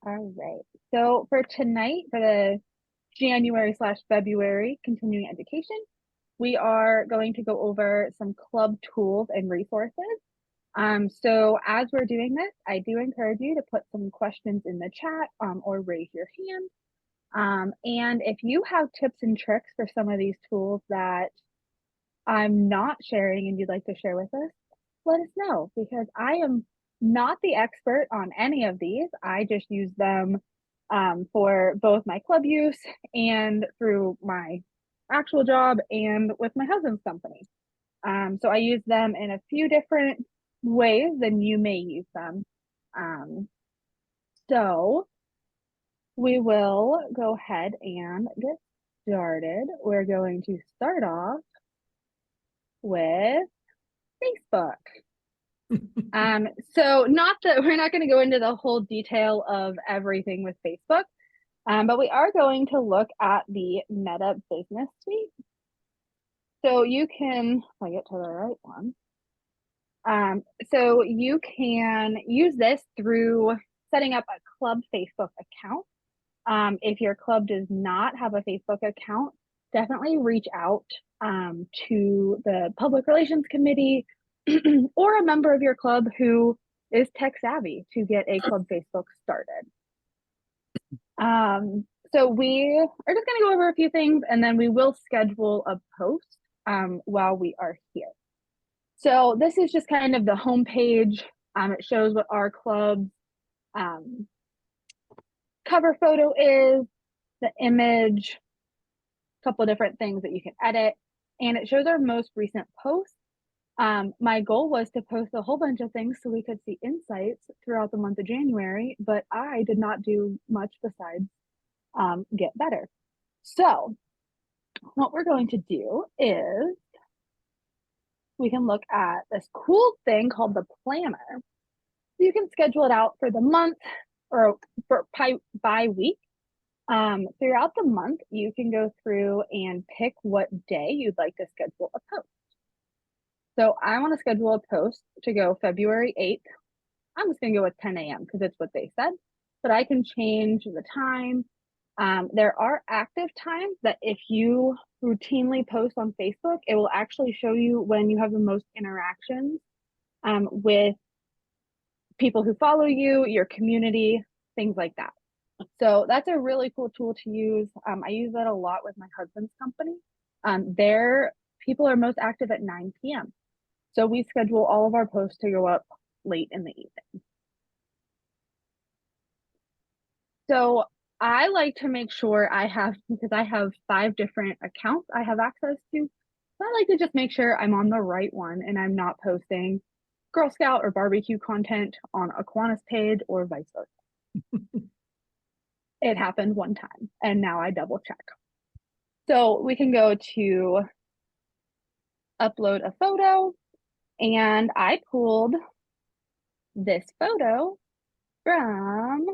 All right. So for tonight, for the January/February continuing education, we are going to go over some club tools and resources. So as we're doing this, I do encourage you to put some questions in the chat or raise your hand. And if you have tips and tricks for some of these tools that I'm not sharing and you'd like to share with us, let us know because I am not the expert on any of these. I just use them for both my club use and through my actual job and with my husband's company. So I use them in a few different ways than you may use them. Um, so we will go ahead and get started. We're going to start off with Facebook. So not that we're not going to go into the whole detail of everything with Facebook, but we are going to look at the Meta Business Suite. So you can, if I get to the right one. So you can use this through setting up a club Facebook account. If your club does not have a Facebook account, definitely reach out to the public relations committee or a member of your club who is tech savvy to get a club Facebook started. So we are just going to go over a few things and then we will schedule a post while we are here. So this is just kind of the homepage. It shows what our club's cover photo is, the image, a couple of different things that you can edit, and it shows our most recent posts. My goal was to post a whole bunch of things so we could see insights throughout the month of January, but I did not do much besides get better. So what we're going to do is we can look at this cool thing called the planner. You can schedule it out for the month or for by week. Throughout the month, you can go through and pick what day you'd like to schedule a post. So I want to schedule a post to go February 8th. I'm just going to go with 10 a.m. because it's what they said, but I can change the time. There are active times that if you routinely post on Facebook, it will actually show you when you have the most interactions with people who follow you, your community, things like that. So that's a really cool tool to use. I use that a lot with my husband's company. Their people are most active at 9 p.m. So we schedule all of our posts to go up late in the evening. So I like to make sure because I have 5 different accounts I have access to. So I like to just make sure I'm on the right one and I'm not posting Girl Scout or barbecue content on a Kiwanis page or vice versa. It happened one time and now I double check. So we can go to upload a photo and I pulled this photo from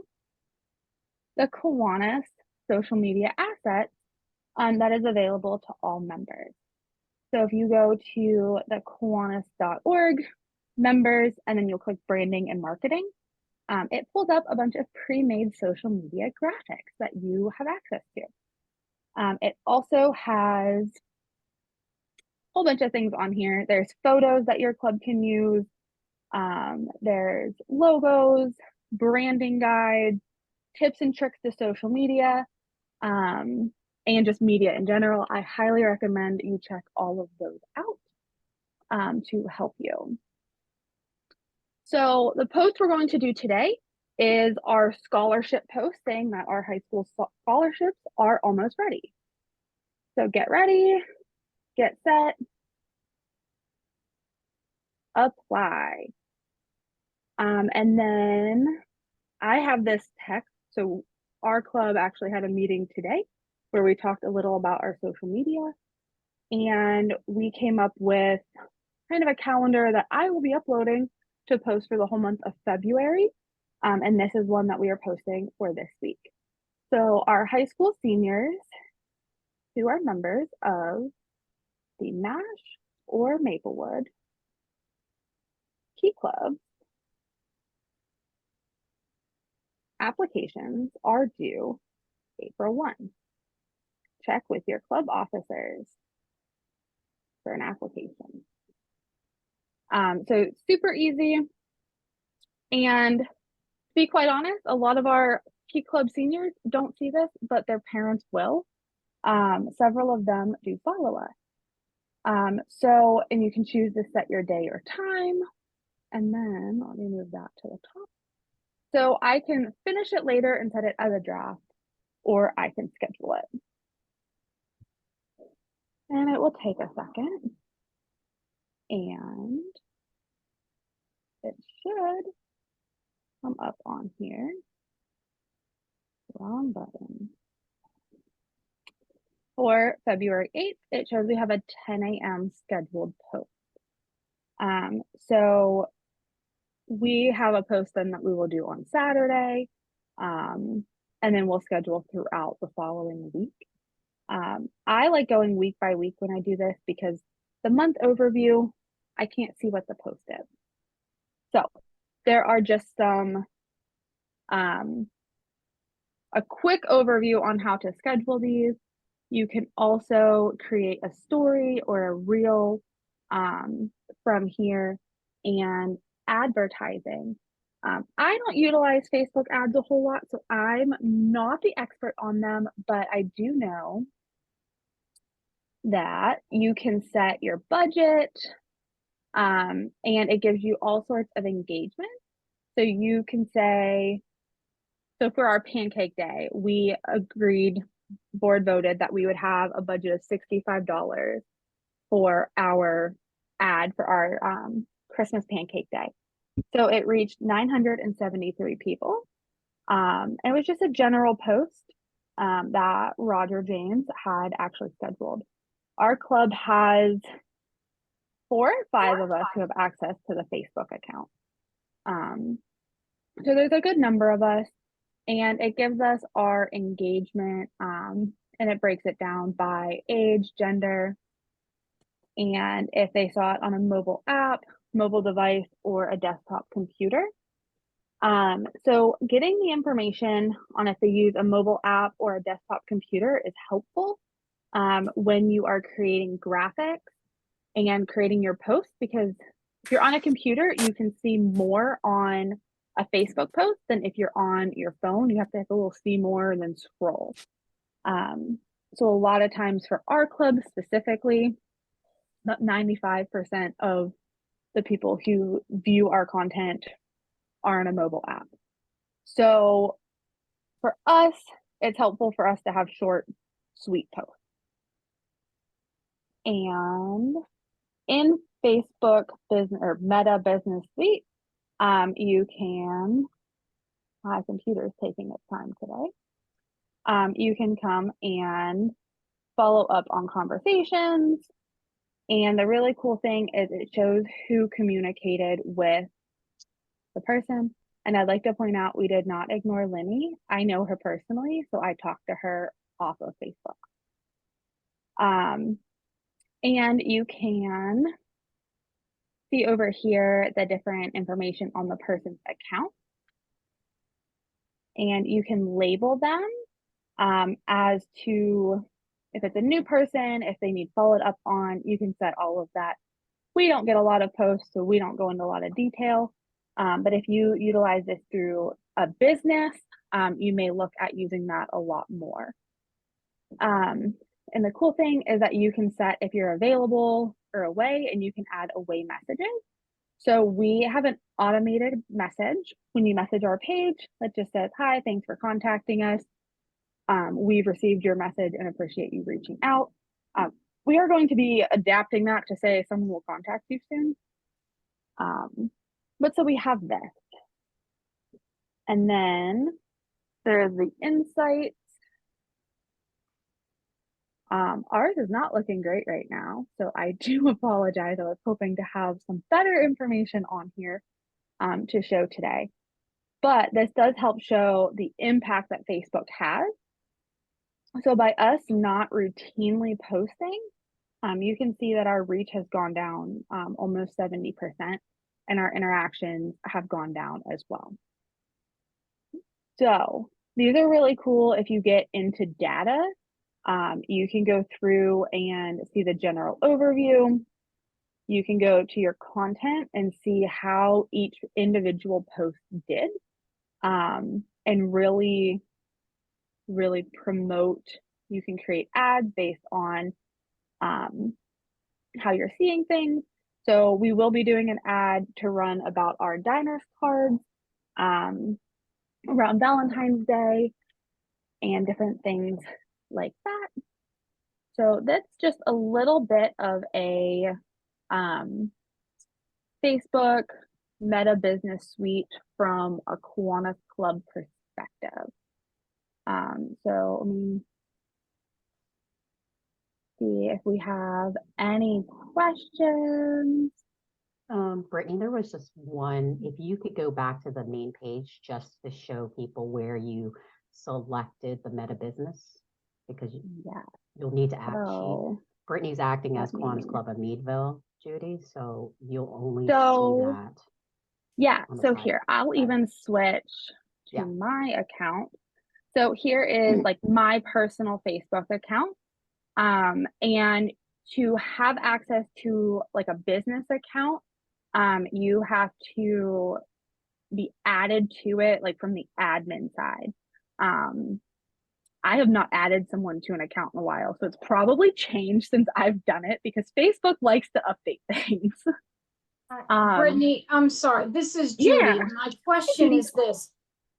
the Kiwanis social media assets that is available to all members. So if you go to the Kiwanis.org members and then you'll click branding and marketing, it pulls up a bunch of pre-made social media graphics that you have access to. It also has a whole bunch of things on here. There's photos that your club can use. There's logos, branding guides, tips and tricks to social media, and just media in general. I highly recommend you check all of those out to help you. So the post we're going to do today is our scholarship post saying that our high school scholarships are almost ready. So get ready, get set, apply. And then I have this text. So our club actually had a meeting today where we talked a little about our social media and we came up with kind of a calendar that I will be uploading to post for the whole month of February. And this is one that we are posting for this week. So our high school seniors who are members of the MASH or Maplewood Key Club applications are due April 1. Check with your club officers for an application. So super easy. And to be quite honest, a lot of our Key Club seniors don't see this, but their parents will. Several of them do follow us. And you can choose to set your day or time. And then let me move that to the top. So I can finish it later and set it as a draft, or I can schedule it. And it will take a second. And it should come up on here. Wrong button. For February 8th, it shows we have a 10 a.m. scheduled post. So we have a post then that we will do on Saturday, and then we'll schedule throughout the following week. I like going week by week when I do this because the month overview, I can't see what the post is. So there are just some, a quick overview on how to schedule these. You can also create a story or a reel from here, and advertising. I don't utilize Facebook ads a whole lot, so I'm not the expert on them, but I do know that you can set your budget, and it gives you all sorts of engagement. So you can say, so for our pancake day, we agreed, board voted that we would have a budget of $65 for our ad for our Christmas pancake day. So it reached 973 people. And it was just a general post that Roger James had actually scheduled. Our club has 4 or 5 of us who have access to the Facebook account. So there's a good number of us, and it gives us our engagement, and it breaks it down by age, gender, and if they saw it on a mobile app, mobile device, or a desktop computer. So getting the information on if they use a mobile app or a desktop computer is helpful when you are creating graphics and creating your posts, because if you're on a computer, you can see more on a Facebook post than if you're on your phone. You have to hit a little see more and then scroll. So a lot of times for our club specifically, about 95% of the people who view our content are on a mobile app. So for us, it's helpful for us to have short, sweet posts. And in Facebook business or Meta Business Suite, you can, my computer is taking its time today. You can come and follow up on conversations. And the really cool thing is it shows who communicated with the person. And I'd like to point out, we did not ignore Linny. I know her personally, so I talked to her off of Facebook. And you can see over here the different information on the person's account. And you can label them as to if it's a new person, if they need followed up on, you can set all of that. We don't get a lot of posts, so we don't go into a lot of detail. But if you utilize this through a business, you may look at using that a lot more. And the cool thing is that you can set if you're available or away, and you can add away messages. So we have an automated message when you message our page that just says, "Hi, thanks for contacting us. We've received your message and appreciate you reaching out." We are going to be adapting that to say someone will contact you soon. But so we have this. And then there's the insights. Ours is not looking great right now, so I do apologize. I was hoping to have some better information on here to show today. But this does help show the impact that Facebook has. So by us not routinely posting, you can see that our reach has gone down almost 70%, and our interactions have gone down as well. So these are really cool if you get into data. You can go through and see the general overview. You can go to your content and see how each individual post did, and really promote. You can create ads based on how you're seeing things. So we will be doing an ad to run about our diners cards around Valentine's Day and different things like that. So that's just a little bit of a Facebook Meta Business Suite from a Kiwanis Club perspective. So let me see if we have any questions. Brittany, there was just one. If you could go back to the main page just to show people where you selected the Meta Business, because you'll need to act. Brittany's acting as Kiwanis Club of Meadville, Judy, so you'll only see that. Yeah, so here, I'll even switch to my account. So here is like my personal Facebook account. And to have access to like a business account, you have to be added to it like from the admin side. I have not added someone to an account in a while, so it's probably changed since I've done it because Facebook likes to update things. Brittany, I'm sorry. This is Judy. My question is this.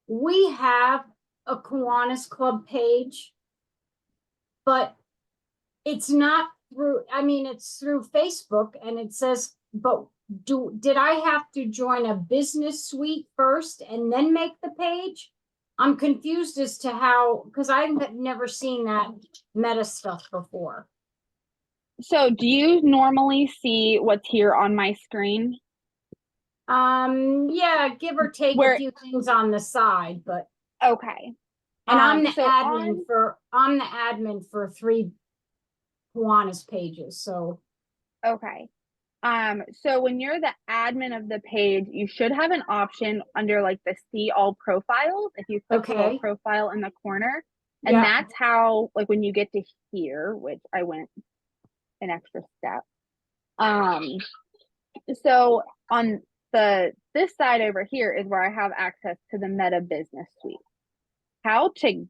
We have a Kiwanis Club page, but it's not through, I mean, it's through Facebook and it says, but did I have to join a business suite first and then make the page? I'm confused as to how, because I've never seen that Meta stuff before. So do you normally see what's here on my screen? Yeah, give or take a few things on the side, but okay. And I'm the admin for 3 Kiwanis pages, so okay. So when you're the admin of the page, you should have an option under like the see all profiles. If you click the little profile in the corner, and that's how, like, when you get to here, which I went an extra step. So on this side over here is where I have access to the Meta Business Suite. How to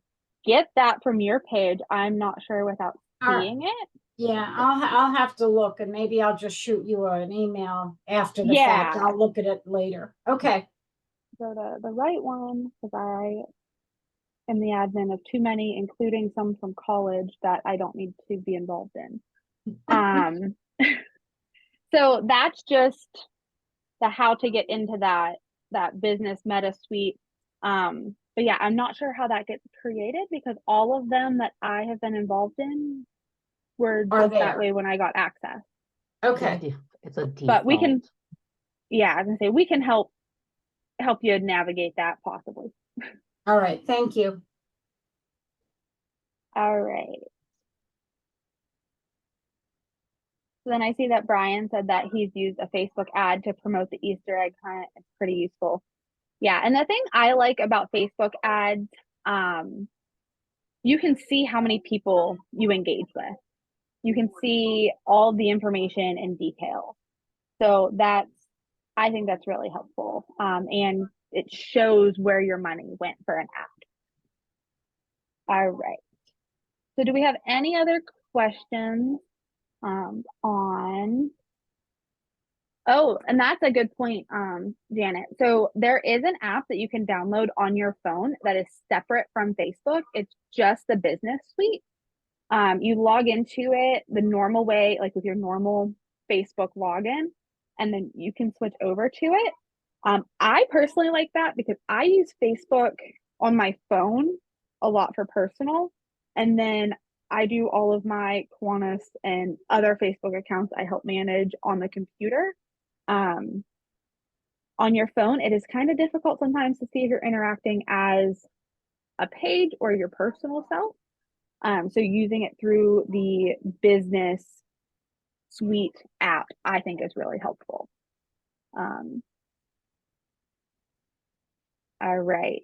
get that from your page, I'm not sure without seeing it. Yeah, I'll have to look, and maybe I'll just shoot you an email after the fact. I'll look at it later. Okay. Go to the right one because I am the admin of too many, including some from college that I don't need to be involved in. So that's just the how to get into that business Meta Suite. But yeah, I'm not sure how that gets created because all of them that I have been involved in were just that way when I got access. Okay. It's a default. But we can, I was gonna say, we can help you navigate that possibly. All right. Thank you. All right. So then I see that Brian said that he's used a Facebook ad to promote the Easter egg hunt. It's pretty useful. Yeah, and the thing I like about Facebook ads, you can see how many people you engage with. You can see all the information in detail. So I think that's really helpful. And it shows where your money went for an ad. All right. So do we have any other questions on? Oh, and that's a good point, Janet. So there is an app that you can download on your phone that is separate from Facebook. It's just the business suite. You log into it the normal way, like with your normal Facebook login, and then you can switch over to it. I personally like that because I use Facebook on my phone a lot for personal, and then I do all of my Kiwanis and other Facebook accounts I help manage on the computer. On your phone, it is kind of difficult sometimes to see if you're interacting as a page or your personal self. So using it through the business suite app, I think is really helpful. All right.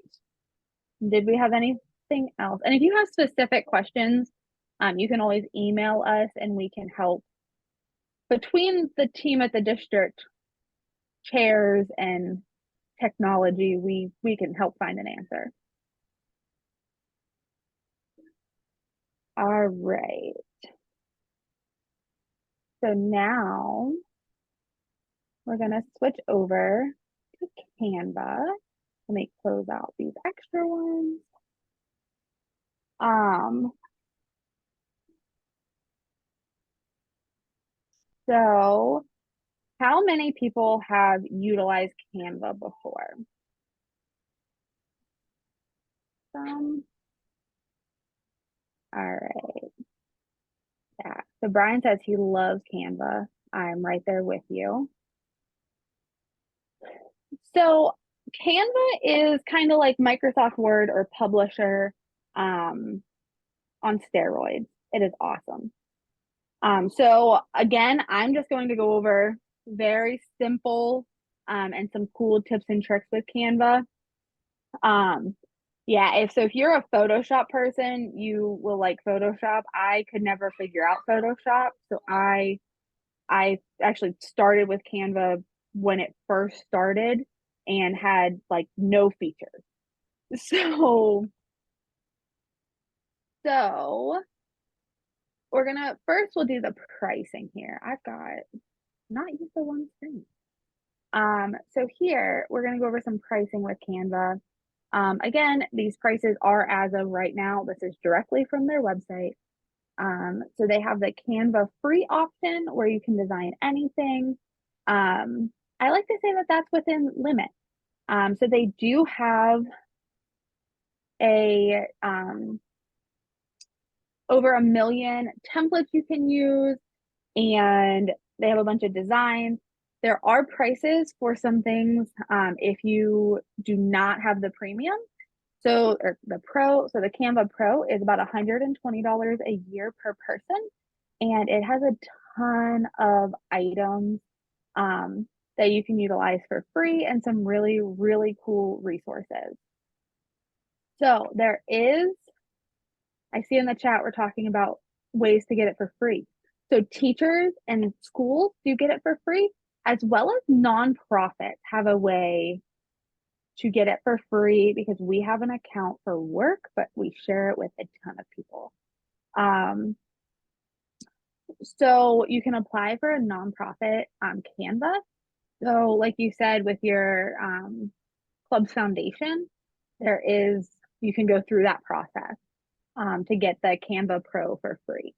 Did we have anything else? And if you have specific questions, you can always email us and we can help. Between the team at the district, chairs and technology, we can help find an answer. All right. So now we're gonna switch over to Canva. Let me close out these extra ones. So how many people have utilized Canva before? Some. All right. Yeah. So Brian says he loves Canva. I'm right there with you. So Canva is kind of like Microsoft Word or Publisher on steroids. It is awesome. So again, I'm just going to go over very simple and some cool tips and tricks with Canva. Yeah, if you're a Photoshop person, you will like Photoshop. I could never figure out Photoshop, so I actually started with Canva when it first started and had like no features. So we're gonna first we'll do the pricing here. I've got not used the one screen. So here we're gonna go over some pricing with Canva. Again, these prices are as of right now. This is directly from their website. So they have the Canva free option where you can design anything. I like to say that that's within limit. So they do have a over 1 million templates you can use, and they have a bunch of designs. There are prices for some things if you do not have the premium. So, or the Pro, so the Canva Pro is about $120 a year per person, and it has a ton of items that you can utilize for free and some really, really cool resources. So there is, I see in the chat, we're talking about ways to get it for free. So teachers and schools do get it for free, as well as nonprofits have a way to get it for free because we have an account for work, but we share it with a ton of people. So you can apply for a nonprofit on Canva. So like you said, with your club's foundation, you can go through that process to get the Canva Pro for free.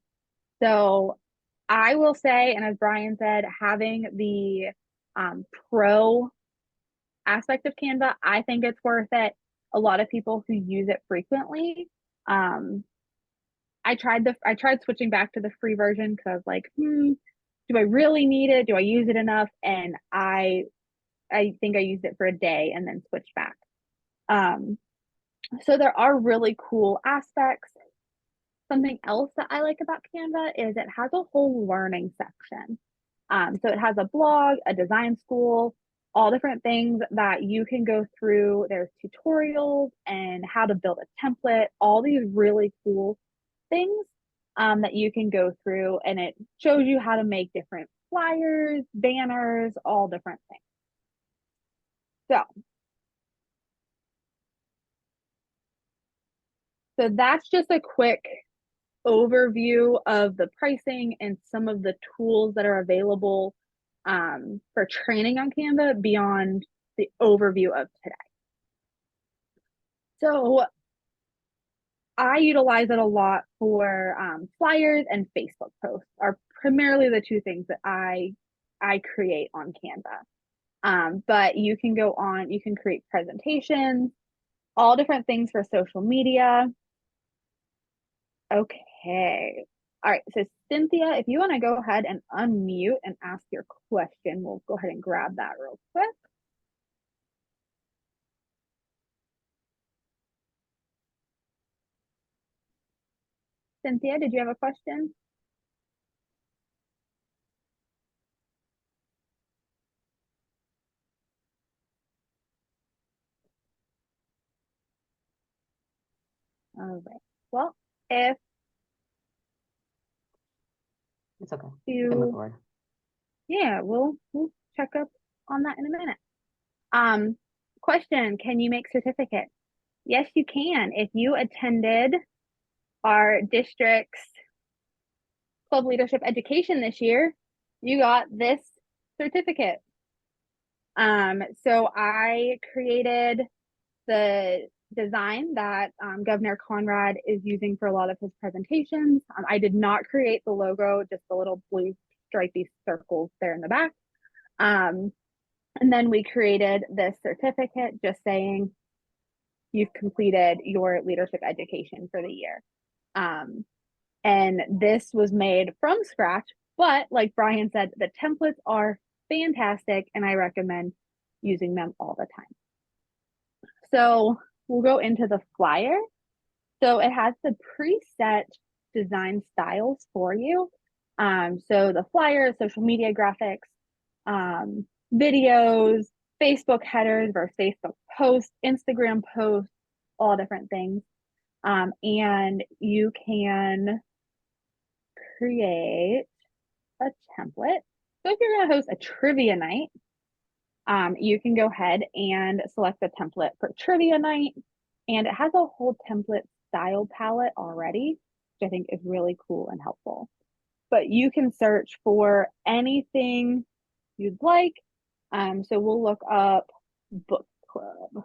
So I will say, and as Brian said, having the Pro aspect of Canva, I think it's worth it. A lot of people who use it frequently. I tried switching back to the free version because I was like, do I really need it? Do I use it enough? And I think I used it for a day and then switched back. So there are really cool aspects. Something else that I like about Canva is it has a whole learning section. So it has a blog, a design school, all different things that you can go through. There's tutorials and how to build a template, all these really cool things that you can go through, and it shows you how to make different flyers, banners, all different things. So that's just a quick overview of the pricing and some of the tools that are available for training on Canva beyond the overview of today. So I utilize it a lot for flyers and Facebook posts are primarily the two things that I create on Canva. But you can go on, you can create presentations, all different things for social media. Okay. All right. So Cynthia, if you want to go ahead and unmute and ask your question, we'll go ahead and grab that real quick. Cynthia, did you have a question? All right. Well, if It's okay. You can move you, forward. yeah, we'll check up on that in a minute. Question, can you make certificates? Yes, you can. If you attended our district's club leadership education this year, you got this certificate. So I created the design that Governor Conrad is using for a lot of his presentations. I did not create the logo, just the little blue stripy circles there in the back. And then we created this certificate just saying you've completed your leadership education for the year. And this was made from scratch, but like Brian said, the templates are fantastic and I recommend using them all the time. So we'll go into the flyer. So it has the preset design styles for you. So the flyer, social media graphics, videos, Facebook headers versus Facebook posts, Instagram posts, all different things. And you can create a template. So if you're going to host a trivia night, you can go ahead and select the template for trivia night. And it has a whole template style palette already, which I think is really cool and helpful. But you can search for anything you'd like. So we'll look up book club.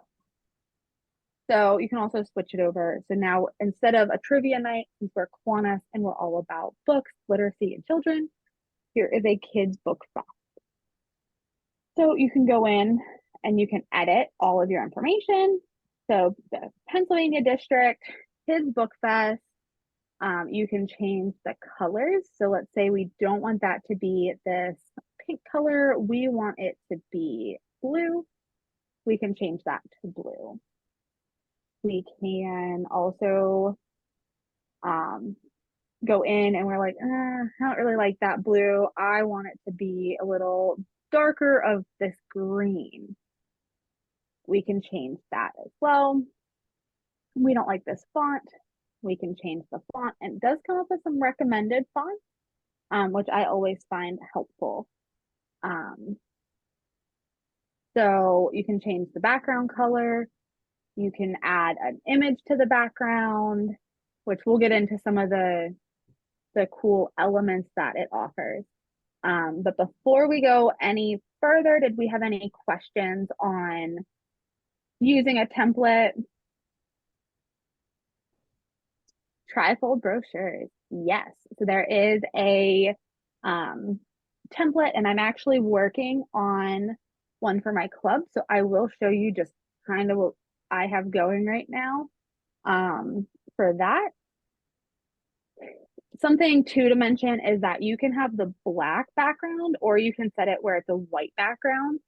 So you can also switch it over. So now instead of a trivia night, since we're Kiwanis and we're all about books, literacy, and children, here is a kids book fest. So you can go in and you can edit all of your information. So the Pennsylvania District, Kids Book Fest, you can change the colors. So let's say we don't want that to be this pink color. We want it to be blue. We can change that to blue. We can also go in and we're like, I don't really like that blue. I want it to be a little darker of this green. We can change that as well. We don't like this font. We can change the font, and it does come up with some recommended fonts, which I always find helpful. So you can change the background color. You can add an image to the background, which we'll get into some of the cool elements that it offers. But before we go any further, did we have any questions on using a template? Trifold brochures. Yes. So there is a template, and I'm actually working on one for my club. So I will show you just kind of what I have going right now for that. Something too to mention is that you can have the black background or you can set it where it's a white background.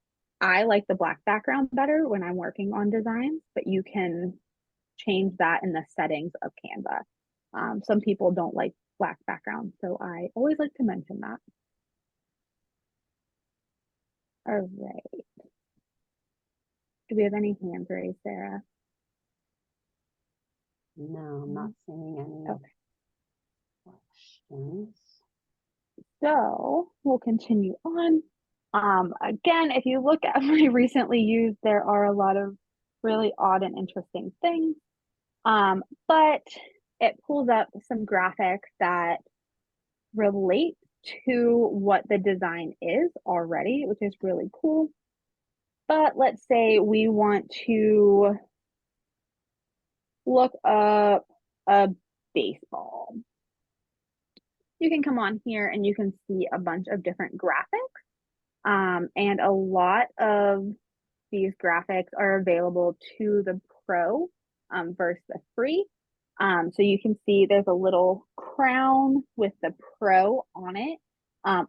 I like the black background better when I'm working on designs, but you can change that in the settings of Canva. Some people don't like black background, so I always like to mention that. All right. Do we have any hands raised, Sarah? No, I'm not seeing any questions. So we'll continue on. Again, if you look at my recently used, there are a lot of really odd and interesting things. But it pulls up some graphics that relate to what the design is already, which is really cool. But let's say we want to look up a baseball. You can come on here and you can see a bunch of different graphics. And a lot of these graphics are available to the pro versus the free. So you can see there's a little crown with the pro on it.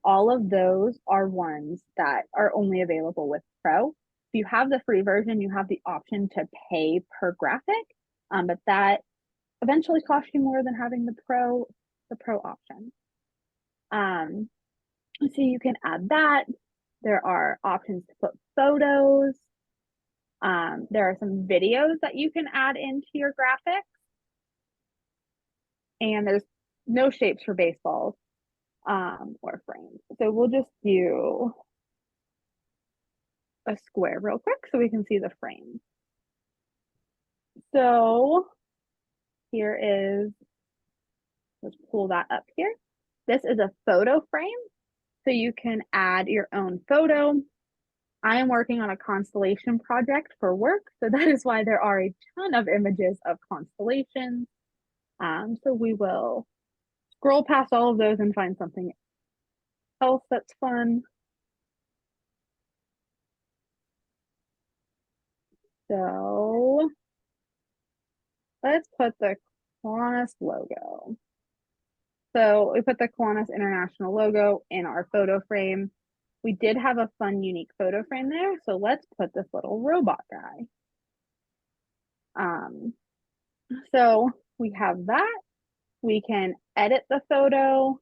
All of those are ones that are only available with pro. If you have the free version, you have the option to pay per graphic, but that eventually costs you more than having the pro option. So you can add that. There are options to put photos. There are some videos that you can add into your graphics. and there's no shapes for baseballs or frames. So we'll just do a square real quick so we can see the frame. So here is, let's pull that up here. This is a photo frame, so you can add your own photo. I am working on a constellation project for work, so that is why there are a ton of images of constellations. So we will scroll past all of those and find something else that's fun. So let's put the Kiwanis logo. So we put the Kiwanis International logo in our photo frame. We did have a fun, unique photo frame there. So let's put this little robot guy. So we have that. We can edit the photo.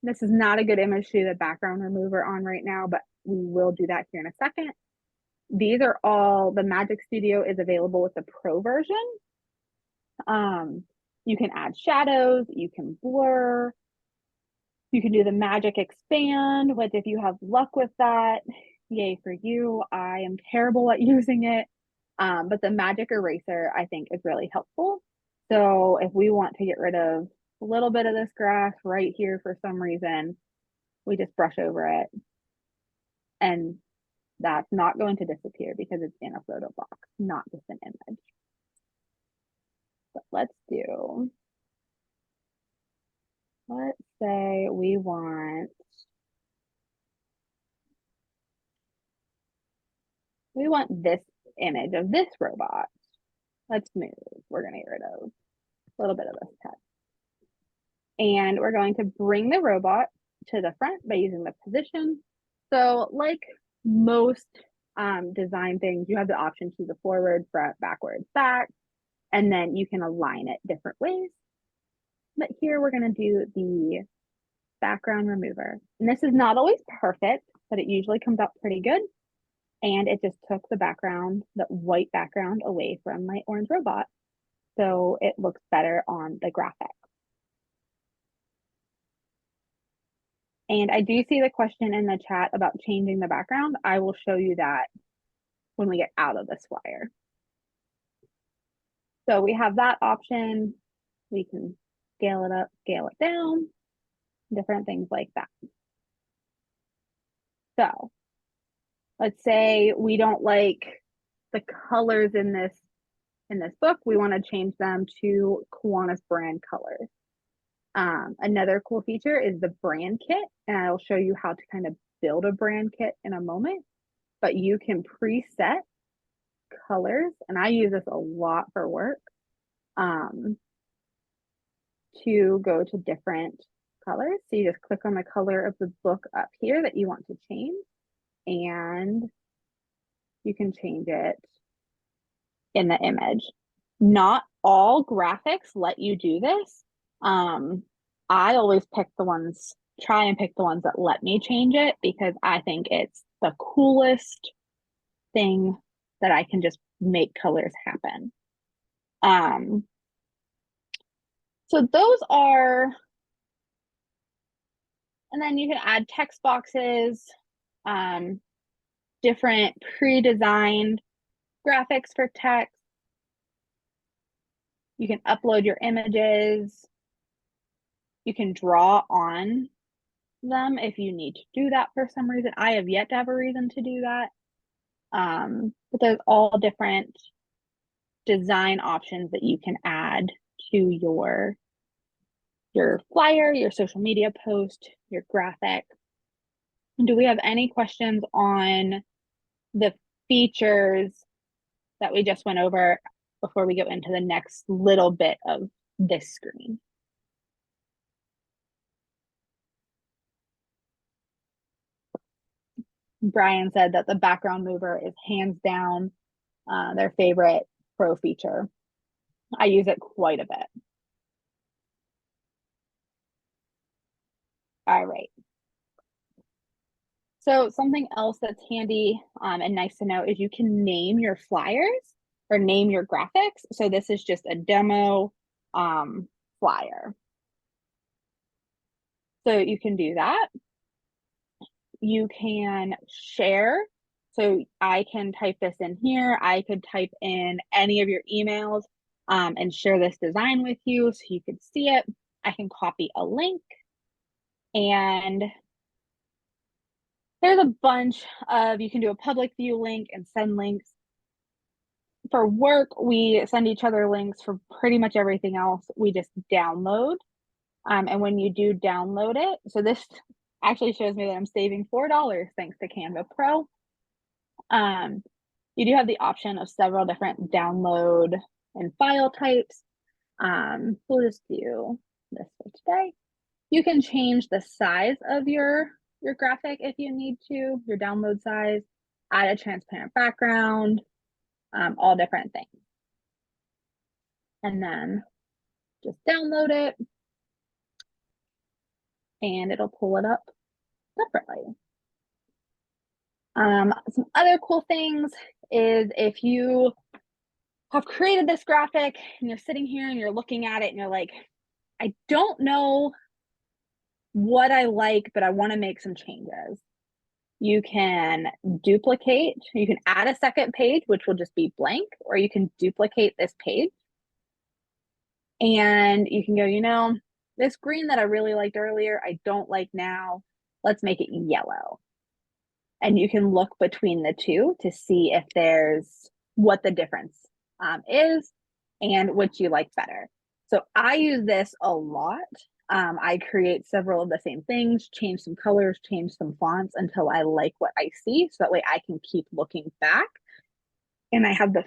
This is not a good image to do the background remover on right now, but we will do that here in a second. These are all, the Magic Studio is available with the Pro version. You can add shadows, you can blur, you can do the magic expand, which if you have luck with that, yay for you. I am terrible at using it. But the magic eraser I think is really helpful. So if we want to get rid of a little bit of this grass right here for some reason, we just brush over it. And that's not going to disappear because it's in a photo box, not just an image. But let's say we want this image of this robot. Let's move. We're going to get rid of a little bit of this text. And we're going to bring the robot to the front by using the position. So like most design things, you have the option to the forward, front, backwards, back, and then you can align it different ways. But here we're going to do the background remover. And this is not always perfect, but it usually comes out pretty good. And it just took the background, the white background, away from my orange robot. So it looks better on the graphic. And I do see the question in the chat about changing the background. I will show you that when we get out of this flyer. So we have that option. We can scale it up, scale it down, different things like that. So let's say we don't like the colors in this book. We want to change them to Kiwanis brand colors. Another cool feature is the brand kit, and I'll show you how to kind of build a brand kit in a moment, but you can preset colors, and I use this a lot for work, to go to different colors. So you just click on the color of the book up here that you want to change, and you can change it in the image. Not all graphics let you do this. I always try and pick the ones that let me change it because I think it's the coolest thing that I can just make colors happen. So those are, and then you can add text boxes, different pre-designed graphics for text. You can upload your images. You can draw on them if you need to do that for some reason. I have yet to have a reason to do that. But there's all different design options that you can add to your flyer, your social media post, your graphic. Do we have any questions on the features that we just went over before we go into the next little bit of this screen? Brian said that the background mover is hands down their favorite Pro feature. I use it quite a bit. All right. So something else that's handy and nice to know is you can name your flyers or name your graphics. So this is just a demo flyer. So you can do that. You can share. So I can type this in here. I could type in any of your emails and share this design with you so you could see it. I can copy a link, and there's a bunch of, you can do a public view link and send links. For work, we send each other links. For pretty much everything else, we just download. And when you do download it, so this actually shows me that I'm saving $4 thanks to Canva Pro. You do have the option of several different download and file types. We'll just do this for today. You can change the size of your graphic if you need to, your download size, add a transparent background, all different things. And then just download it and it'll pull it up separately. Some other cool things is if you have created this graphic and you're sitting here and you're looking at it and you're like, I don't know what I like, but I want to make some changes. You can duplicate, you can add a second page, which will just be blank, or you can duplicate this page. And you can go, you know, this green that I really liked earlier, I don't like now. Let's make it yellow. And you can look between the two to see if there's what the difference is and which you like better. So I use this a lot. I create several of the same things, change some colors, change some fonts until I like what I see. So that way I can keep looking back and I have the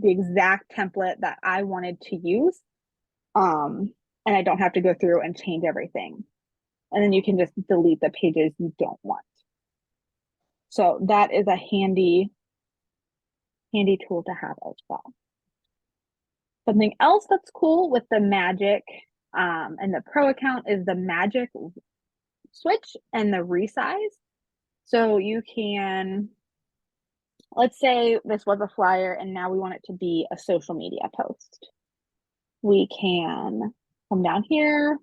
exact template that I wanted to use. And I don't have to go through and change everything. And then you can just delete the pages you don't want. So that is a handy tool to have as well. Something else that's cool with the Magic and the Pro account is the Magic switch and the resize. So you can, let's say this was a flyer and now we want it to be a social media post. We can come down here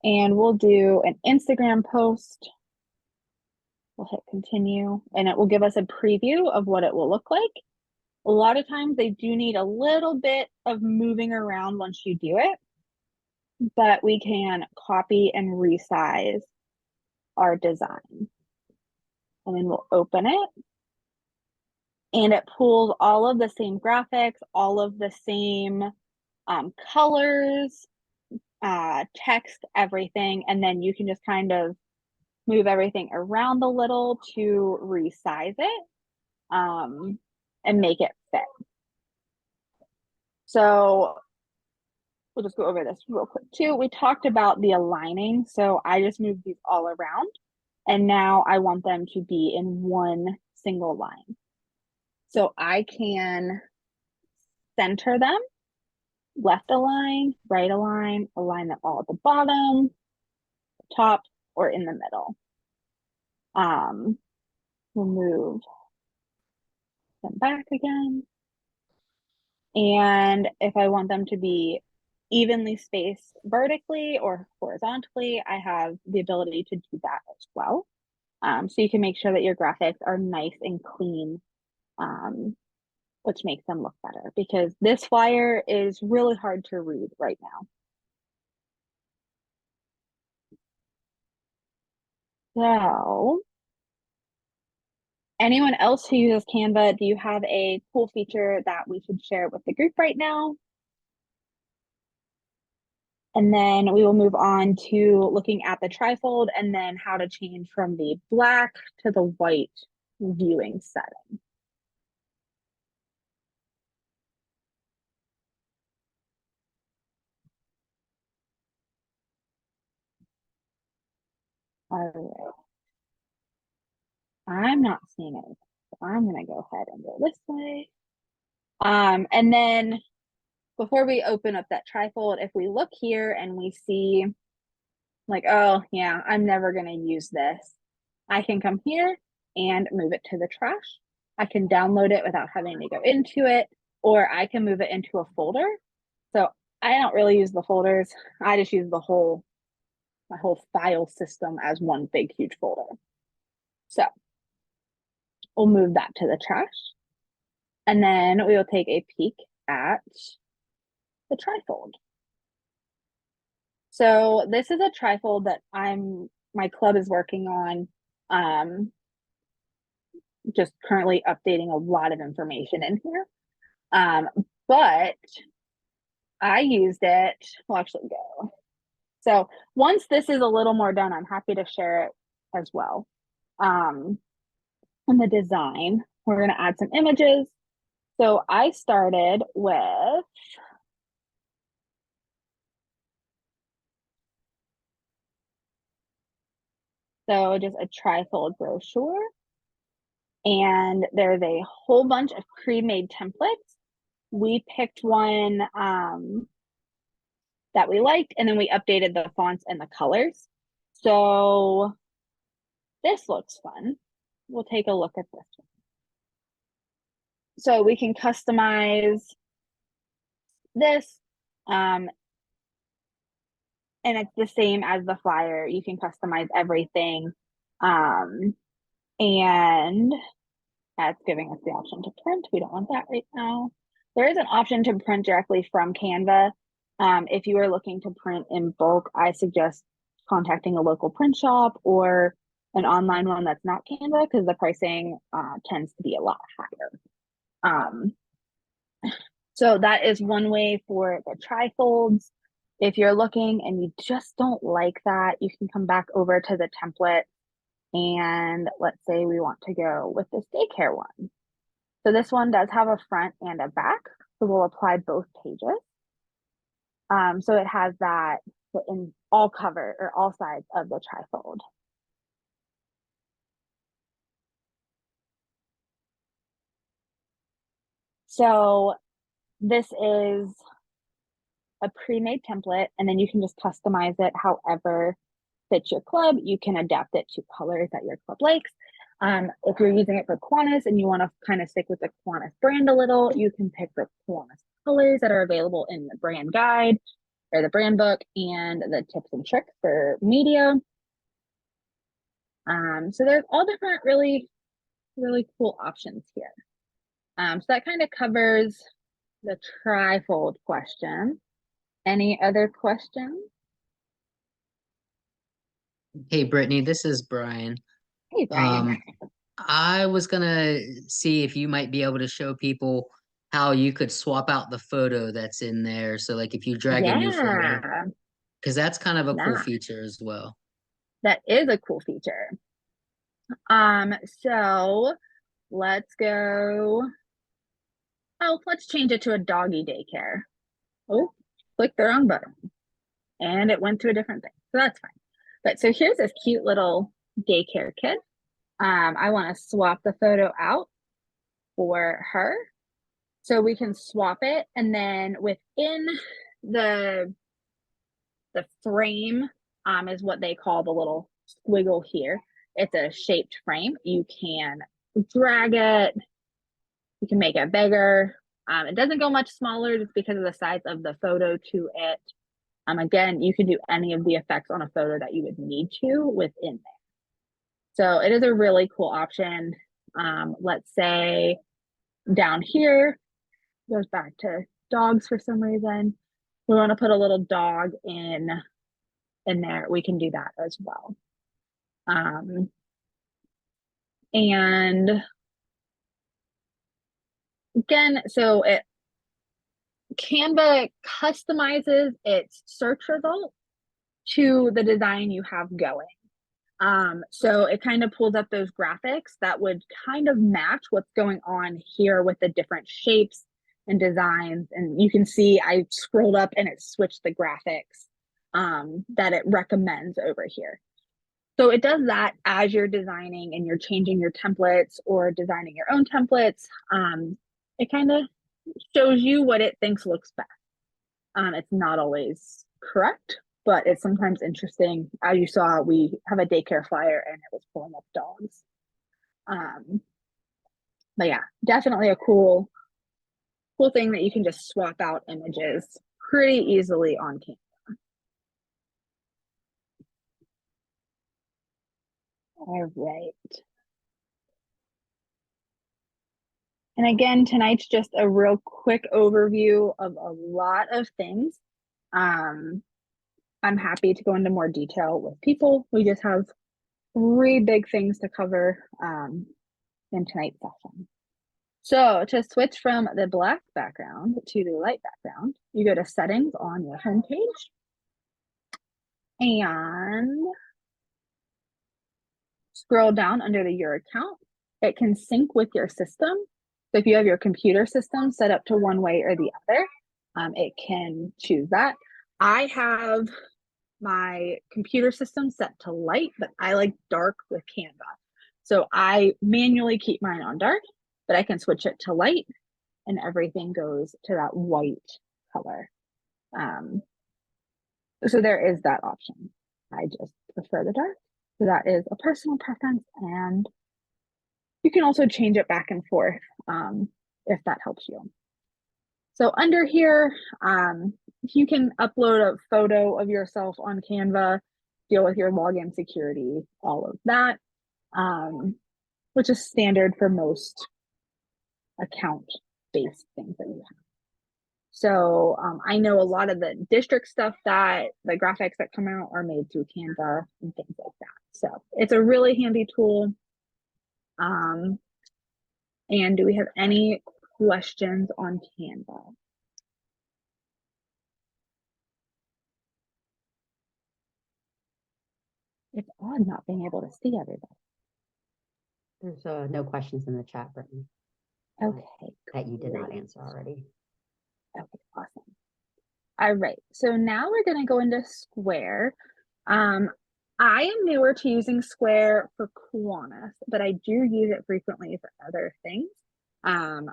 and we'll do an Instagram post. We'll hit continue and it will give us a preview of what it will look like. A lot of times they do need a little bit of moving around once you do it, but we can copy and resize our design. And then we'll open it and it pulls all of the same graphics, all of the same colors, text, everything. And then you can just kind of move everything around a little to resize it and make it fit. So we'll just go over this real quick too. We talked about the aligning. So I just moved these all around and now I want them to be in one single line. So I can center them, left align, right align them all at the bottom, top, or in the middle. We'll move them back again. And if I want them to be evenly spaced vertically or horizontally, I have the ability to do that as well. So you can make sure that your graphics are nice and clean, which makes them look better because this flyer is really hard to read right now. So anyone else who uses Canva, do you have a cool feature that we should share with the group right now? And then we will move on to looking at the trifold and then how to change from the black to the white viewing setting. All right. I'm not seeing it. So I'm going to go ahead and go this way. And then before we open up that trifold, if we look here and we see like, oh yeah, I'm never going to use this. I can come here and move it to the trash. I can download it without having to go into it, or I can move it into a folder. So I don't really use the folders. I just use my whole file system as one big, huge folder. So we'll move that to the trash. And then we will take a peek at the trifold. So this is a trifold that my club is working on. Just currently updating a lot of information in here. But I used it, we'll actually go. So once this is a little more done, I'm happy to share it as well. In the design, we're going to add some images. So I started with just a trifold brochure. And there's a whole bunch of pre-made templates. We picked one that we liked, and then we updated the fonts and the colors. So this looks fun. We'll take a look at this one. So we can customize this, and it's the same as the flyer. You can customize everything, and that's giving us the option to print. We don't want that right now. There is an option to print directly from Canva. If you are looking to print in bulk, I suggest contacting a local print shop or an online one that's not Canva, because the pricing tends to be a lot higher. So that is one way for the trifolds. If you're looking and you just don't like that, you can come back over to the template, and let's say we want to go with this daycare one. So this one does have a front and a back, so we'll apply both pages. So it has that in all cover or all sides of the trifold. So this is a pre-made template, and then you can just customize it however fits your club. You can adapt it to colors that your club likes. If you're using it for Kiwanis and you want to kind of stick with the Kiwanis brand a little, you can pick the Kiwanis colors that are available in the brand guide or the brand book and the tips and tricks for media. So there's all different really cool options here. So that kind of covers the trifold question. Any other questions? Hey, Brittany, this is Brian. Hey, Brian. I was gonna see if you might be able to show people how you could swap out the photo that's in there. So like if you drag a new photo, because that's kind of a cool feature as well. That is a cool feature. So let's go. Oh, let's change it to a doggy daycare. Oh, click the wrong button. And it went to a different thing. So that's fine. But so here's this cute little daycare kid. I want to swap the photo out for her. So we can swap it, and then within the frame is what they call the little squiggle here. It's a shaped frame. You can drag it. You can make it bigger. It doesn't go much smaller just because of the size of the photo to it. Again, you can do any of the effects on a photo that you would need to within there. So it is a really cool option. Let's say down here, goes back to dogs for some reason. We want to put a little dog in there. We can do that as well. And again, so Canva customizes its search result to the design you have going. So it kind of pulls up those graphics that would kind of match what's going on here with the different shapes and designs. And you can see I scrolled up and it switched the graphics that it recommends over here. So it does that as you're designing and you're changing your templates or designing your own templates. It kind of shows you what it thinks looks best. It's not always correct, but it's sometimes interesting. As you saw, we have a daycare flyer and it was pulling up dogs. But yeah, definitely a cool thing that you can just swap out images pretty easily on Canva. All right. And again, tonight's just a real quick overview of a lot of things. I'm happy to go into more detail with people. We just have 3 big things to cover in tonight's session. So to switch from the black background to the light background, you go to settings on your home page and scroll down under your account. It can sync with your system. So if you have your computer system set up to one way or the other, it can choose that. I have my computer system set to light, but I like dark with Canva. So I manually keep mine on dark, but I can switch it to light and everything goes to that white color. So there is that option. I just prefer the dark. So that is a personal preference, and you can also change it back and forth if that helps you. So under here, you can upload a photo of yourself on Canva, deal with your login security, all of that, which is standard for most account-based things that you have. So I know a lot of the district stuff that the graphics that come out are made through Canva and things like that. So it's a really handy tool. And do we have any questions on Canva? It's odd not being able to see everybody. There's no questions in the chat, Brittany, Okay. that you did not great. answer already. Okay, awesome. All right, so now we're going to go into Square. I am newer to using Square for Kiwanis, but I do use it frequently for other things.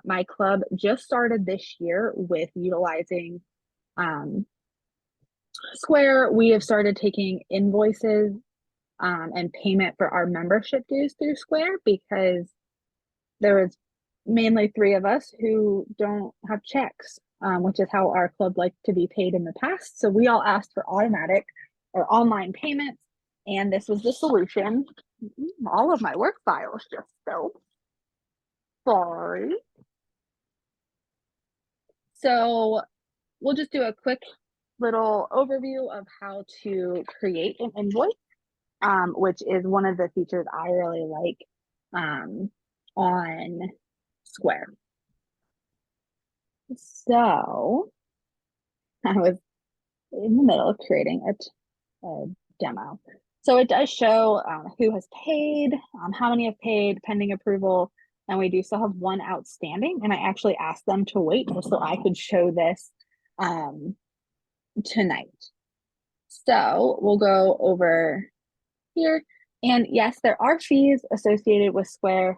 My club just started this year with utilizing Square. We have started taking invoices and payment for our membership dues through Square because there was mainly 3 of us who don't have checks, which is how our club liked to be paid in the past. So we all asked for automatic or online payments, and this was the solution. All of my work files just filled. Sorry. So we'll just do a quick little overview of how to create an invoice, which is one of the features I really like on Square. So I was in the middle of creating a demo. So it does show who has paid, how many have paid, pending approval, and we do still have 1 outstanding. And I actually asked them to wait just so I could show this tonight. So we'll go over here. And yes, there are fees associated with Square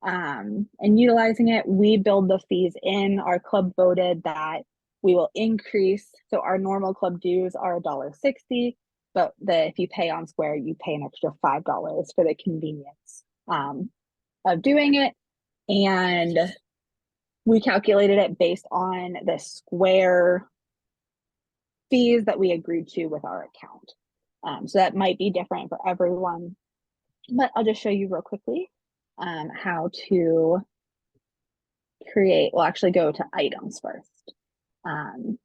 and utilizing it. We build the fees in. Our club voted that we will increase. So our normal club dues are $1.60, but if you pay on Square, you pay an extra $5 for the convenience of doing it. And we calculated it based on the Square fees that we agreed to with our account. So that might be different for everyone, but I'll just show you real quickly how to create. We'll actually go to items first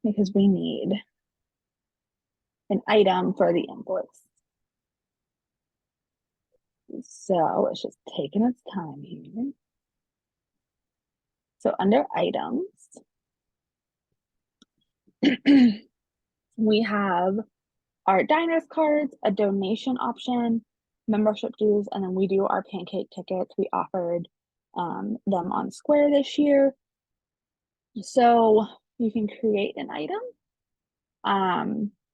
because we need an item for the invoice. So it's just taking its time here. So under items, we have our diners cards, a donation option, membership dues, and then we do our pancake tickets. We offered them on Square this year. So you can create an item,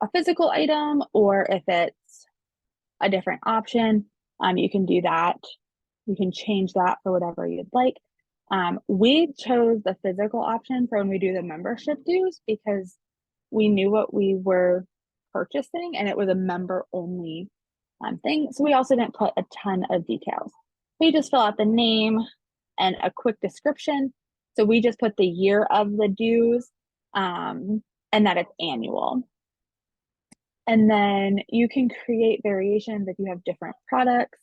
a physical item, or if it's a different option, you can do that. You can change that for whatever you'd like. We chose the physical option for when we do the membership dues because we knew what we were purchasing and it was a member only thing. So we also didn't put a ton of details. We just fill out the name and a quick description. So we just put the year of the dues and and that it's annual. And then you can create variations if you have different products.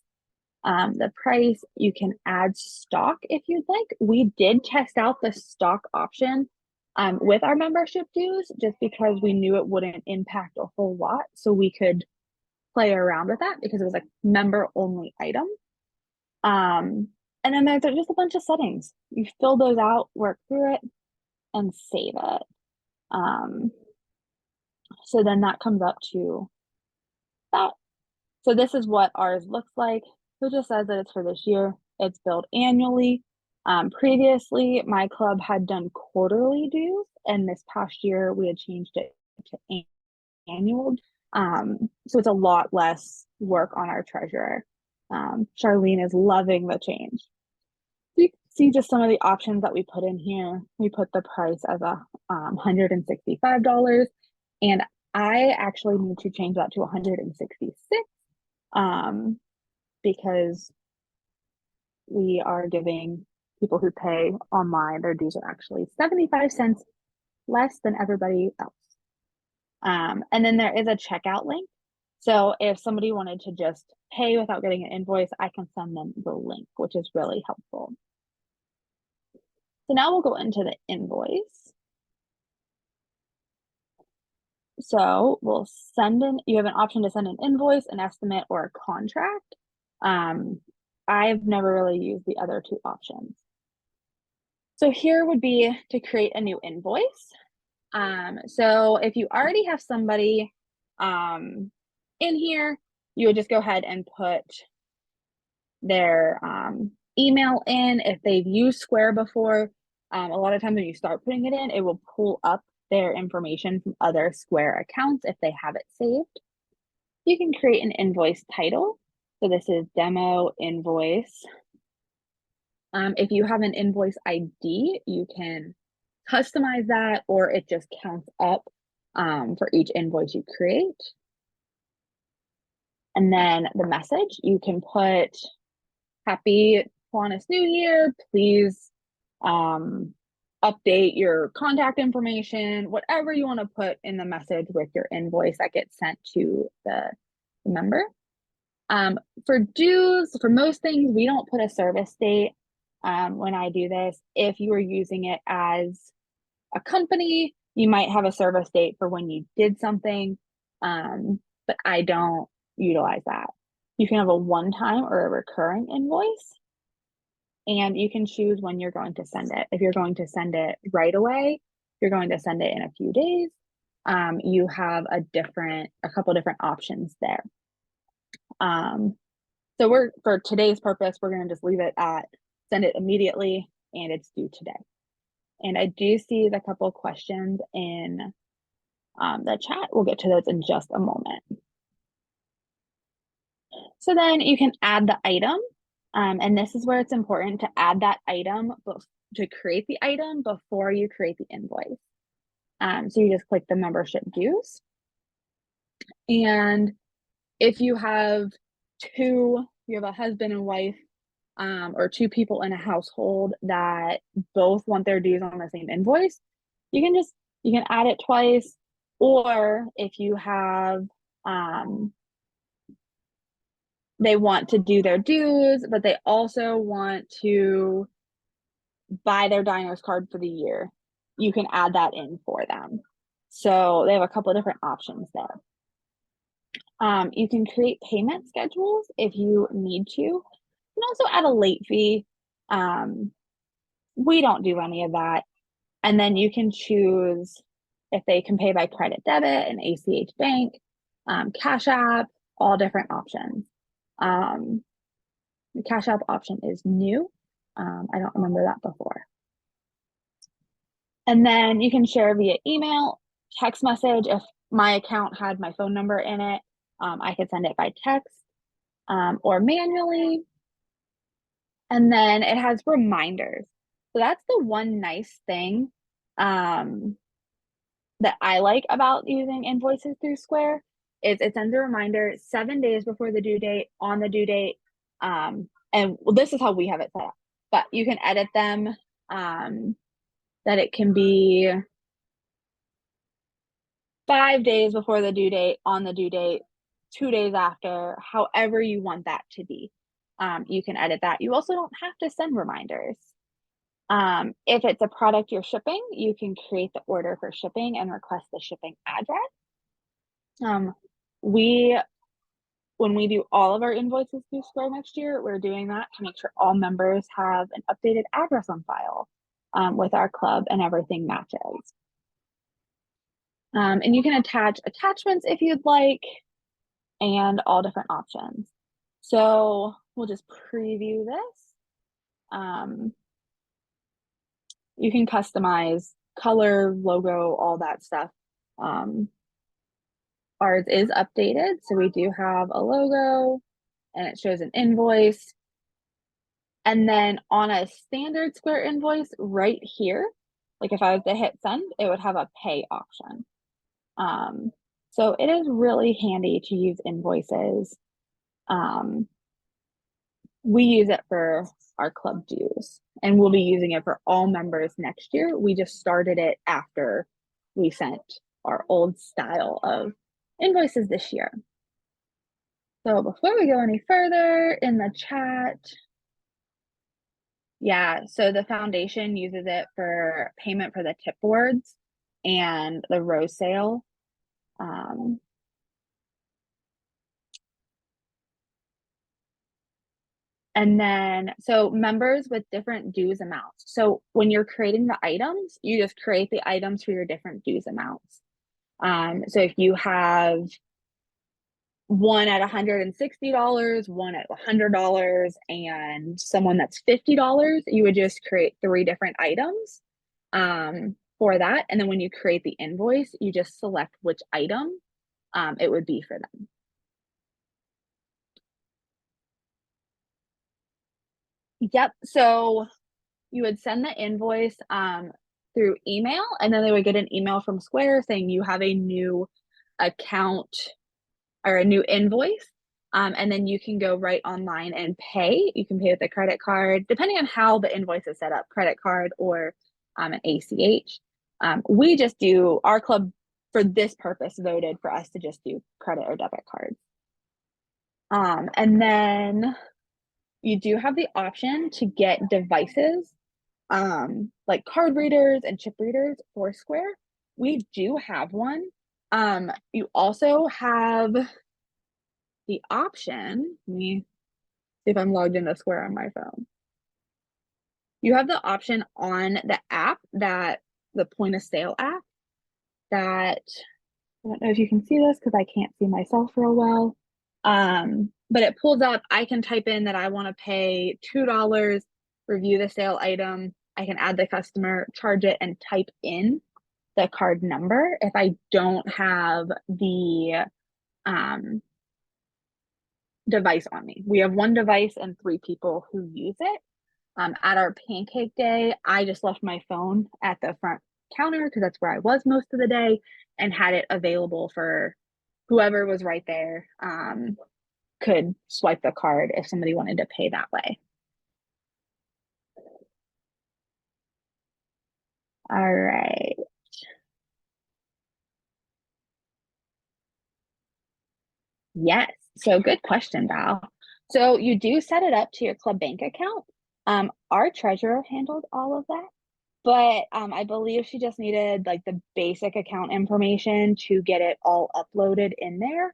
The price, you can add stock if you'd like. We did test out the stock option with our membership dues just because we knew it wouldn't impact a whole lot. So we could play around with that because it was a member only item. And then there's just a bunch of settings. You fill those out, work through it, and save it. So then that comes up to that. So this is what ours looks like. So it just says that it's for this year. It's billed annually. Previously, my club had done quarterly dues, and this past year we had changed it to annual. So it's a lot less work on our treasurer. Charlene is loving the change. You can see just some of the options that we put in here. We put the price as $165, and I actually need to change that to $166 because we are giving people who pay online, their dues are actually 75 cents less than everybody else. And then there is a checkout link. So if somebody wanted to just pay without getting an invoice, I can send them the link, which is really helpful. So now we'll go into the invoice. So we'll send in, you have an option to send an invoice, an estimate, or a contract. I've never really used the other two options. So here would be to create a new invoice. So if you already have somebody in here, you would just go ahead and put their email in. If they've used Square before, a lot of times when you start putting it in, it will pull up their information from other Square accounts if they have it saved. You can create an invoice title. So this is demo invoice. If you have an invoice ID, you can customize that, or it just counts up for each invoice you create. And then the message, you can put Happy Kiwanis New Year, please update your contact information, whatever you want to put in the message with your invoice that gets sent to the member. For dues, for most things, we don't put a service date when I do this. If you are using it as a company, you might have a service date for when you did something, but I don't utilize that. You can have a one-time or a recurring invoice, and you can choose when you're going to send it. If you're going to send it right away, you're going to send it in a few days, you have a couple different options there. So for today's purpose, we're going to just leave it at send it immediately and it's due today. And I do see the couple of questions in the chat. We'll get to those in just a moment. So then you can add the item. And this is where it's important to add that item, to create the item before you create the invoice. So you just click the membership dues. And if you have you have a husband and wife, or two people in a household that both want their dues on the same invoice, you can add it twice. Or if you have, they want to do their dues, but they also want to buy their diners card for the year, you can add that in for them. So they have a couple of different options there. You can create payment schedules if you need to. You can also add a late fee. We don't do any of that. And then you can choose if they can pay by credit debit and ACH Bank, Cash App, all different options. The Cash App option is new. I don't remember that before. And then you can share via email, text message. If my account had my phone number in it, I could send it by text or manually. And then it has reminders. So that's the one nice thing that I like about using invoices through Square is it sends a reminder 7 days before the due date, on the due date. And well, this is how we have it set up, but you can edit them that it can be 5 days before the due date, on the due date, 2 days after, however you want that to be. You can edit that. You also don't have to send reminders. If it's a product you're shipping, you can create the order for shipping and request the shipping address. When we do all of our invoices through Square next year, we're doing that to make sure all members have an updated address on file with our club and everything matches. And you can attach attachments if you'd like, and all different options. So we'll just preview this. You can customize color, logo, all that stuff. Ours is updated, so we do have a logo and it shows an invoice. And then on a standard Square invoice right here, like if I was to hit send, it would have a pay option. So it is really handy to use invoices. We use it for our club dues, and we'll be using it for all members next year. We just started it after we sent our old style of invoices this year. So before we go any further in the chat, yeah, so the foundation uses it for payment for the tip boards and the rose sale. And then, so members with different dues amounts. So when you're creating the items, you just create the items for your different dues amounts. So if you have one at $160, one at $100, and someone that's $50, you would just create 3 different items for that. And then when you create the invoice, you just select which item it would be for them. Yep. So you would send the invoice through email, and then they would get an email from Square saying you have a new account or a new invoice. And then you can go right online and pay. You can pay with a credit card, depending on how the invoice is set up, credit card or an ACH. We just do, our club for this purpose voted for us to just do credit or debit cards. And then you do have the option to get devices like card readers and chip readers for Square. We do have one. You also have the option, let me see if I'm logged into Square on my phone. You have the option on the app, that the point of sale app, that I don't know if you can see this because I can't see myself real well. But it pulls up, I can type in that I want to pay $2, review the sale item. I can add the customer, charge it, and type in the card number if I don't have the device on me. We have 1 device and 3 people who use it. At our pancake day, I just left my phone at the front counter because that's where I was most of the day, and had it available for whoever was right there could swipe the card if somebody wanted to pay that way. All right. Yes. So good question, Val. So you do set it up to your club bank account. Our treasurer handled all of that, but I believe she just needed like the basic account information to get it all uploaded in there.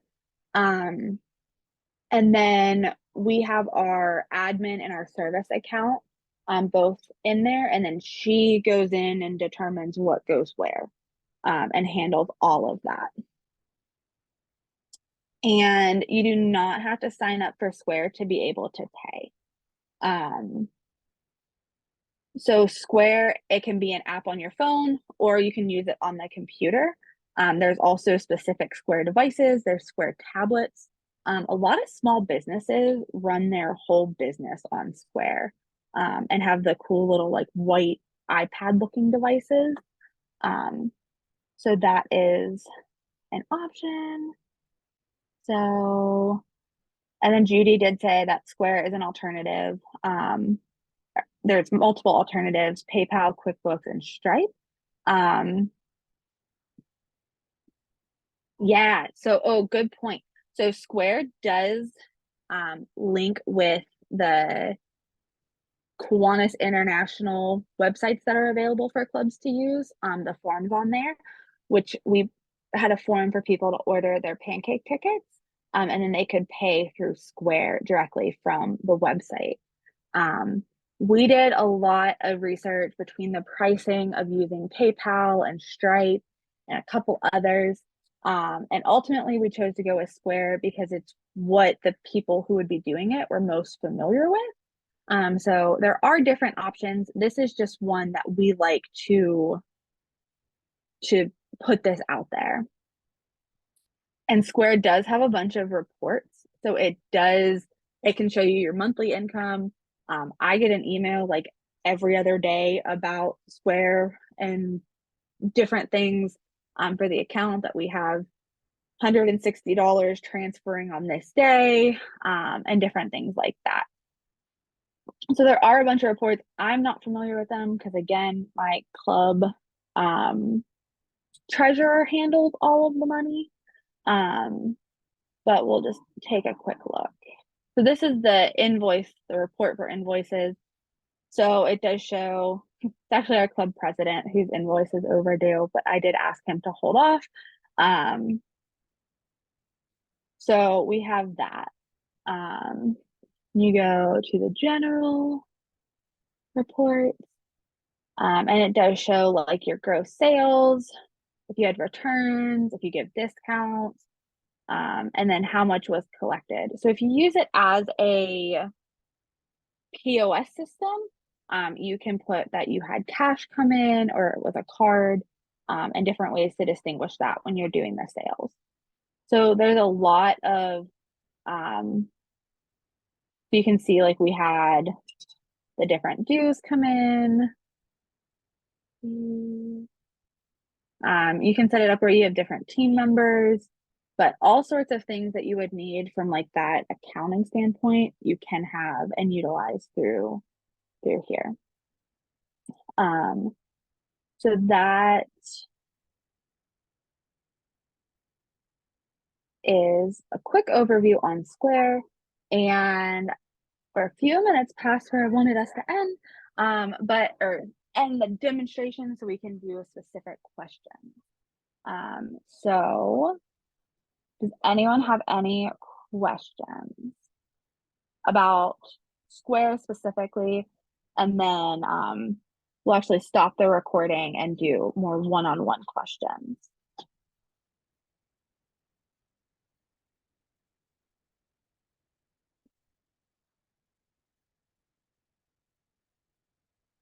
And then we have our admin and our service account both in there, and then she goes in and determines what goes where and handles all of that. And you do not have to sign up for Square to be able to pay. So Square, it can be an app on your phone, or you can use it on the computer. There's also specific Square devices. There's Square tablets. A lot of small businesses run their whole business on Square and have the cool little like white iPad looking devices. So that is an option. So, and then Judy did say that Square is an alternative. There's multiple alternatives: PayPal, QuickBooks, and Stripe. Yeah. So, oh, good point. So Square does link with the Kiwanis International websites that are available for clubs to use, the forms on there, which we had a form for people to order their pancake tickets, and then they could pay through Square directly from the website. We did a lot of research between the pricing of using PayPal and Stripe and a couple others. And ultimately we chose to go with Square because it's what the people who would be doing it were most familiar with. So there are different options. This is just one that we like to put this out there. And Square does have a bunch of reports. So it can show you your monthly income. I get an email like every other day about Square and different things for the account that we have $160 transferring on this day, and different things like that. So there are a bunch of reports. I'm not familiar with them because again, my club treasurer handles all of the money. But we'll just take a quick look. So this is the invoice, the report for invoices. So it does show, it's actually our club president whose invoice is overdue, but I did ask him to hold off. So we have that. You go to the general reports, and it does show like your gross sales, if you had returns, if you give discounts, and then how much was collected. So if you use it as a POS system, you can put that you had cash come in or with a card, and different ways to distinguish that when you're doing the sales. So there's a lot of, so you can see like we had the different dues come in. You can set it up where you have different team members, but all sorts of things that you would need from like that accounting standpoint, you can have and utilize through here. So that is a quick overview on Square, and we're a few minutes past where I wanted us to end, or end the demonstration so we can do a specific question. So does anyone have any questions about Square specifically? And then we'll actually stop the recording and do more one-on-one questions.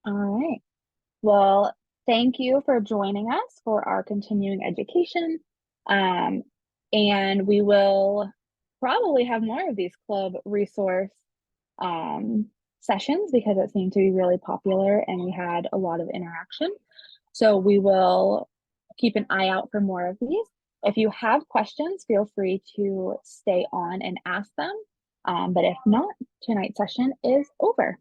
All right. Well, thank you for joining us for our continuing education. And we will probably have more of these club resource sessions because it seemed to be really popular and we had a lot of interaction. So we will keep an eye out for more of these. If you have questions, feel free to stay on and ask them. But if not, tonight's session is over.